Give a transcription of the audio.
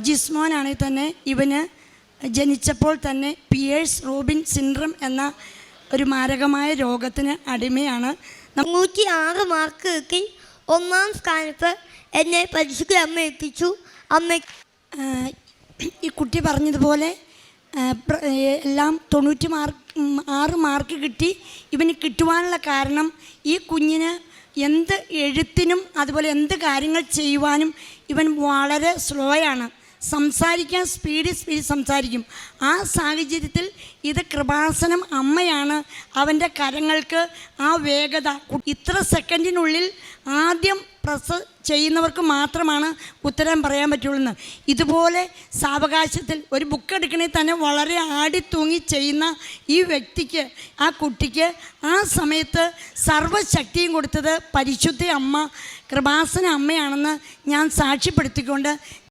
ജിസ്മോനാണെങ്കിൽ തന്നെ ഇവന് ജനിച്ചപ്പോൾ തന്നെ പിയേഴ്സ് റോബിൻ സിൻഡ്രം എന്ന ഒരു മാരകമായ രോഗത്തിന് അടിമയാണ്. 106 മാർക്ക് കിട്ടി. 1ാം സ്ഥാനത്ത് എന്നെ പരിശുദ്ധ അമ്മ എത്തിച്ചു. ഈ കുട്ടി പറഞ്ഞതുപോലെ എല്ലാം 96 മാർക്ക് കിട്ടി. ഇവന് കിട്ടുവാനുള്ള കാരണം ഈ കുഞ്ഞിന് എന്ത് എഴുത്തിനും അതുപോലെ എന്ത് കാര്യങ്ങൾ ചെയ്യുവാനും ഇവൻ വളരെ സ്ലോയാണ്. സംസാരിക്കാൻ സ്പീഡ് സംസാരിക്കും. ആ സാഹചര്യത്തിൽ ഇത് കൃപാസനം അമ്മയാണ് അവൻ്റെ കരങ്ങൾക്ക് ആ വേഗത. ഇത്ര സെക്കൻഡിനുള്ളിൽ ആദ്യം പ്രസ് ചെയ്യുന്നവർക്ക് മാത്രമാണ് ഉത്തരം പറയാൻ പറ്റുള്ളൂ. ഇതുപോലെ സാവകാശത്തിൽ ഒരു ബുക്ക് എടുക്കണമെങ്കിൽ തന്നെ വളരെ ആടിത്തൂങ്ങി ചെയ്യുന്ന ഈ വ്യക്തിക്ക്, ആ കുട്ടിക്ക് ആ സമയത്ത് സർവ്വശക്തിയും കൊടുത്തത് പരിശുദ്ധ അമ്മ, കൃപാസന അമ്മയാണെന്ന് ഞാൻ സാക്ഷ്യപ്പെടുത്തിക്കൊണ്ട്